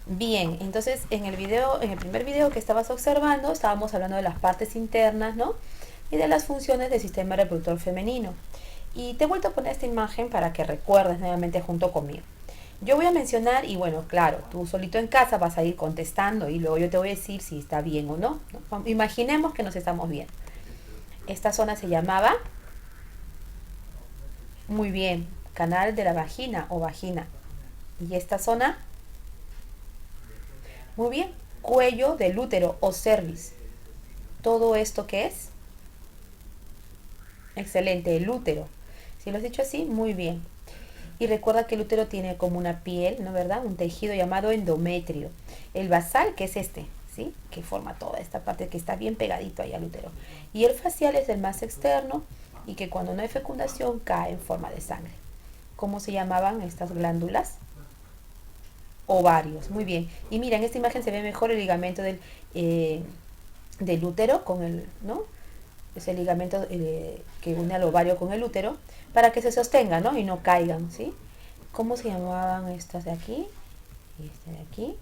Bien, entonces en el video, en el primer video que estabas observando, estábamos hablando de las partes internas, ¿no? Y de las funciones del sistema reproductor femenino. Y te he vuelto a poner esta imagen para que recuerdes nuevamente junto conmigo. Yo voy a mencionar, y bueno, claro, tú solito en casa vas a ir contestando y luego yo te voy a decir si está bien o no. Imaginemos que nos estamos viendo. Esta zona se llamaba, muy bien, canal de la vagina o vagina. Y esta zona, muy bien, cuello del útero o cervix. ¿Todo esto qué es? Excelente, el útero. Si lo has dicho así, muy bien. Y recuerda que el útero tiene como una piel, ¿no verdad? Un tejido llamado endometrio. El basal, que es este, ¿sí? Que forma toda esta parte que está bien pegadito ahí al útero. Y el facial es el más externo y que cuando no hay fecundación cae en forma de sangre. ¿Cómo se llamaban estas glándulas? Ovarios. Muy bien. Y mira, en esta imagen se ve mejor el ligamento eh, del útero con el, ¿no? Es el ligamento que une al ovario con el útero para que se sostengan, ¿no? Y no caigan, ¿sí? ¿Cómo se llamaban estas de aquí? Y este de aquí.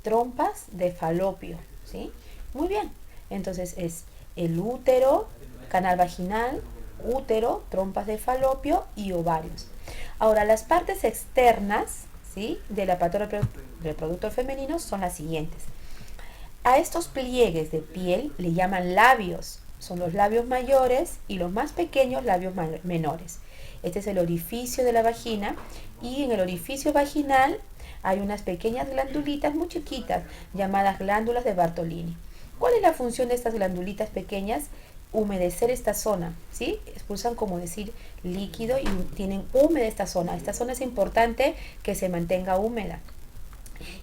Trompas de falopio, ¿sí? Muy bien. Entonces es el útero, canal vaginal, útero, trompas de falopio y ovarios. Ahora, las partes externas, ¿sí? Del aparato reproductor femenino son las siguientes. A estos pliegues de piel le llaman labios. Son los labios mayores y los más pequeños labios menores. Este es el orificio de la vagina y en el orificio vaginal hay unas pequeñas glandulitas muy chiquitas llamadas glándulas de Bartolini. ¿Cuál es la función de estas glandulitas pequeñas? Humedecer esta zona, ¿sí? Expulsan, como decir, líquido y tienen húmeda esta zona. Esta zona es importante que se mantenga húmeda.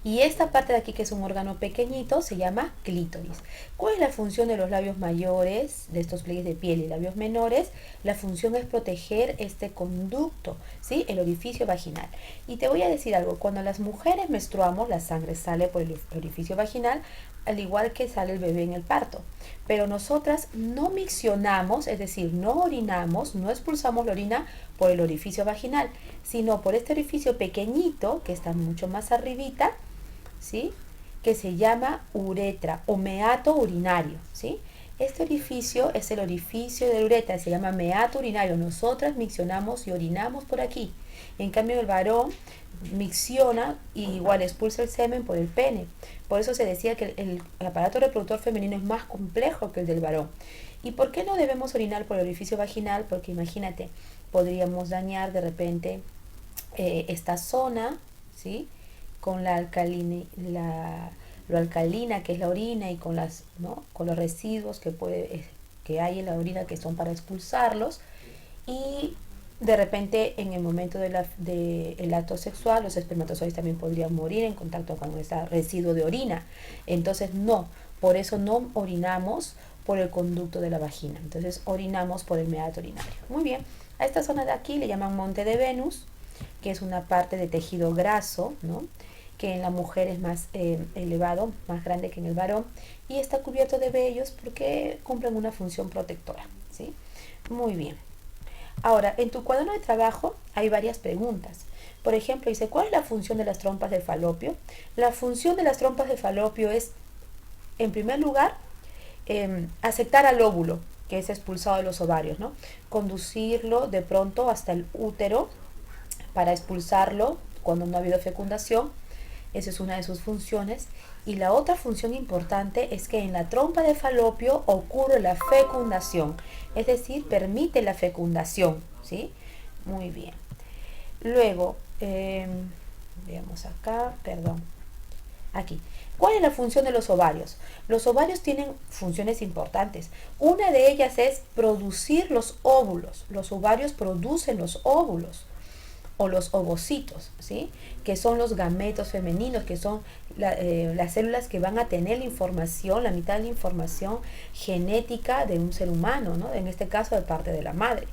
Y esta parte de aquí, que es un órgano pequeñito, se llama clítoris. ¿Cuál es la función de los labios mayores, de estos pliegues de piel y labios menores? La función es proteger este conducto, ¿sí? El orificio vaginal. Y te voy a decir algo, cuando las mujeres menstruamos, la sangre sale por el orificio vaginal, al igual que sale el bebé en el parto. Pero nosotras no miccionamos, es decir, no orinamos, no expulsamos la orina por el orificio vaginal, sino por este orificio pequeñito, que está mucho más arribita, ¿sí? Que se llama uretra o meato urinario, ¿sí? Este orificio es el orificio de la uretra, se llama meato urinario. Nosotras miccionamos y orinamos por aquí. En cambio, el varón micciona y igual expulsa el semen por el pene. Por eso se decía que el aparato reproductor femenino es más complejo que el del varón. ¿Y por qué no debemos orinar por el orificio vaginal? Porque imagínate, podríamos dañar de repente esta zona, ¿sí? Con lo alcalina que es la orina y con ¿no? Con los residuos que hay en la orina que son para expulsarlos, y de repente en el momento del acto sexual los espermatozoides también podrían morir en contacto con ese residuo de orina. Entonces no, por eso no orinamos por el conducto de la vagina, entonces orinamos por el meato urinario. Muy bien, a esta zona de aquí le llaman monte de Venus, que es una parte de tejido graso, ¿no? Que en la mujer es más elevado, más grande que en el varón, y está cubierto de vellos porque cumplen una función protectora, ¿sí? Muy bien. Ahora, en tu cuaderno de trabajo hay varias preguntas. Por ejemplo, dice, ¿cuál es la función de las trompas de falopio? La función de las trompas de falopio es, en primer lugar, aceptar al óvulo, que es expulsado de los ovarios, ¿no? Conducirlo de pronto hasta el útero para expulsarlo cuando no ha habido fecundación. Esa es una de sus funciones. Y la otra función importante es que en la trompa de falopio ocurre la fecundación, es decir, permite la fecundación, ¿sí? Muy bien. Luego, veamos acá, perdón, aquí. ¿Cuál es la función de los ovarios? Los ovarios tienen funciones importantes. Una de ellas es producir los óvulos. Los ovarios producen los óvulos o los ovocitos, ¿sí? Que son los gametos femeninos, que son las células que van a tener la información, la mitad de la información genética de un ser humano, ¿no? En este caso de parte de la madre.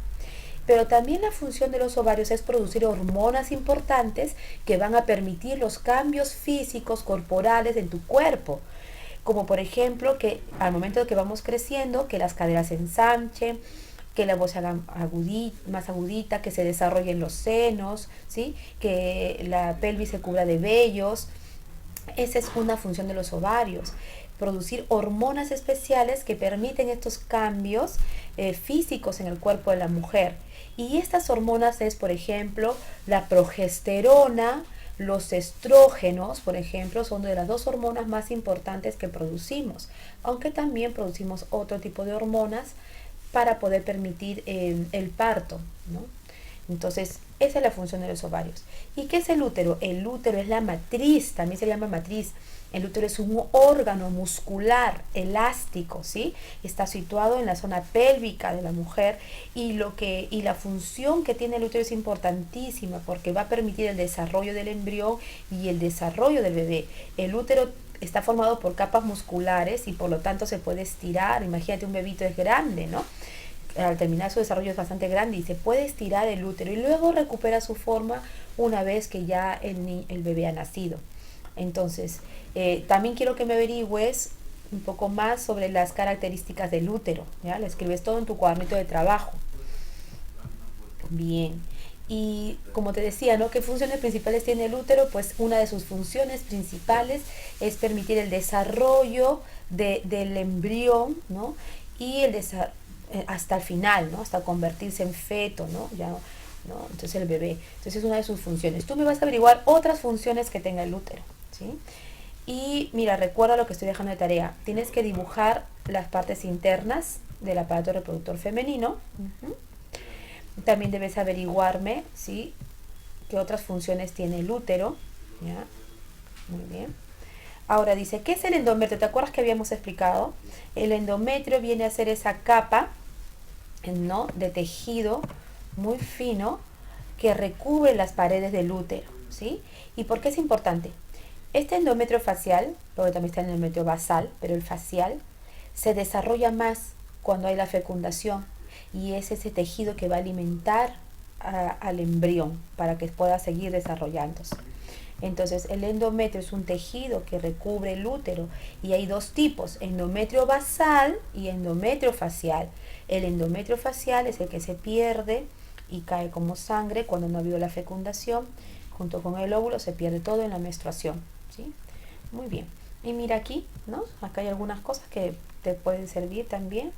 Pero también la función de los ovarios es producir hormonas importantes que van a permitir los cambios físicos, corporales en tu cuerpo. Como por ejemplo que al momento de que vamos creciendo, que las caderas se ensanchen, que la voz se haga más agudita, que se desarrollen los senos, ¿sí? Que la pelvis se cubra de vellos, Esa es una función de los ovarios, producir hormonas especiales que permiten estos cambios físicos en el cuerpo de la mujer. Y estas hormonas es, por ejemplo, la progesterona, los estrógenos, por ejemplo, son de las dos hormonas más importantes que producimos, aunque también producimos otro tipo de hormonas para poder permitir el parto, ¿no? Entonces, esa es la función de los ovarios. ¿Y qué es el útero? El útero es la matriz, también se llama matriz. El útero es un órgano muscular elástico, ¿sí? Está situado en la zona pélvica de la mujer y la función que tiene el útero es importantísima porque va a permitir el desarrollo del embrión y el desarrollo del bebé. El útero está formado por capas musculares y por lo tanto se puede estirar. Imagínate, un bebito es grande, ¿no? Al terminar su desarrollo es bastante grande y se puede estirar el útero y luego recupera su forma una vez que ya el bebé ha nacido. Entonces, también quiero que me averigües un poco más sobre las características del útero, ¿ya? Le escribes todo en tu cuadernito de trabajo. Bien. Y como te decía, ¿no? ¿Qué funciones principales tiene el útero? Pues una de sus funciones principales es permitir el desarrollo del embrión, ¿no? Y el desarrollo hasta el final, ¿no? Hasta convertirse en feto, ¿no? Ya, ¿no? Entonces el bebé. Entonces es una de sus funciones. Tú me vas a averiguar otras funciones que tenga el útero, ¿sí? Y mira, recuerda lo que estoy dejando de tarea. Tienes que dibujar las partes internas del aparato reproductor femenino. También debes averiguarme, ¿sí?, qué otras funciones tiene el útero. ¿Ya? Muy bien. Ahora dice, ¿qué es el endometrio? ¿Te acuerdas que habíamos explicado? El endometrio viene a ser esa capa, ¿no?, de tejido muy fino que recubre las paredes del útero, ¿sí? ¿Y por qué es importante? Este endometrio facial, porque también está el endometrio basal, pero el facial se desarrolla más cuando hay la fecundación y es ese tejido que va a alimentar al embrión para que pueda seguir desarrollándose. Entonces, el endometrio es un tejido que recubre el útero y hay dos tipos, endometrio basal y endometrio facial. El endometrio facial es el que se pierde y cae como sangre cuando no ha habido la fecundación. Junto con el óvulo se pierde todo en la menstruación, ¿sí? Muy bien. Y mira aquí, ¿no? Acá hay algunas cosas que te pueden servir también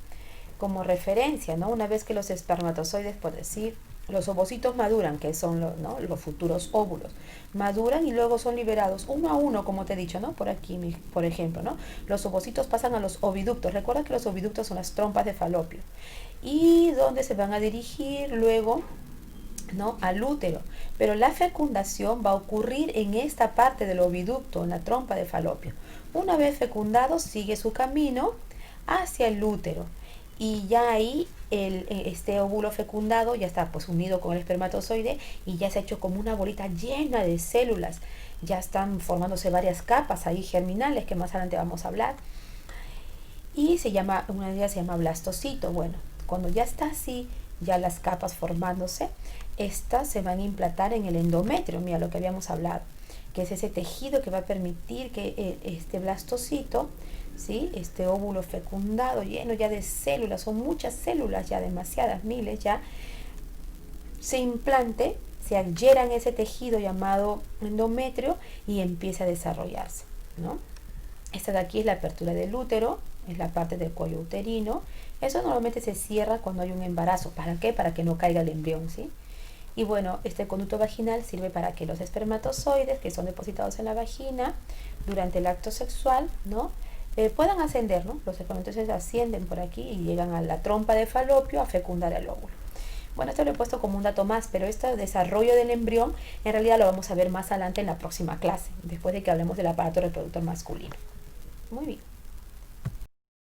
como referencia, ¿no? Una vez que los espermatozoides, por decir, los ovocitos maduran, que son ¿no?, los futuros óvulos, maduran y luego son liberados uno a uno, como te he dicho, ¿no? Por aquí, por ejemplo, ¿no? Los ovocitos pasan a los oviductos. Recuerda que los oviductos son las trompas de falopio. Y donde se van a dirigir luego, ¿no?, al útero. Pero la fecundación va a ocurrir en esta parte del oviducto, en la trompa de falopio. Una vez fecundado, sigue su camino hacia el útero. Y ya ahí este óvulo fecundado ya está pues unido con el espermatozoide y ya se ha hecho como una bolita llena de células. Ya están formándose varias capas ahí germinales que más adelante vamos a hablar. Y una de ellas se llama blastocito. Bueno, cuando ya está así, ya las capas formándose, estas se van a implantar en el endometrio, mira lo que habíamos hablado, que es ese tejido que va a permitir que este blastocito, ¿sí?, este óvulo fecundado lleno ya de células, son muchas células ya, demasiadas, miles ya, se implante, se adhiera en ese tejido llamado endometrio y empieza a desarrollarse, ¿no? Esta de aquí es la apertura del útero, es la parte del cuello uterino. Eso normalmente se cierra cuando hay un embarazo. ¿Para qué? Para que no caiga el embrión, ¿sí? Y bueno, este conducto vaginal sirve para que los espermatozoides que son depositados en la vagina durante el acto sexual, ¿no?, puedan ascender, ¿no? Los espermatozoides ascienden por aquí y llegan a la trompa de falopio a fecundar el óvulo. Bueno, esto lo he puesto como un dato más, pero este desarrollo del embrión en realidad lo vamos a ver más adelante en la próxima clase, después de que hablemos del aparato reproductor masculino. Muy bien.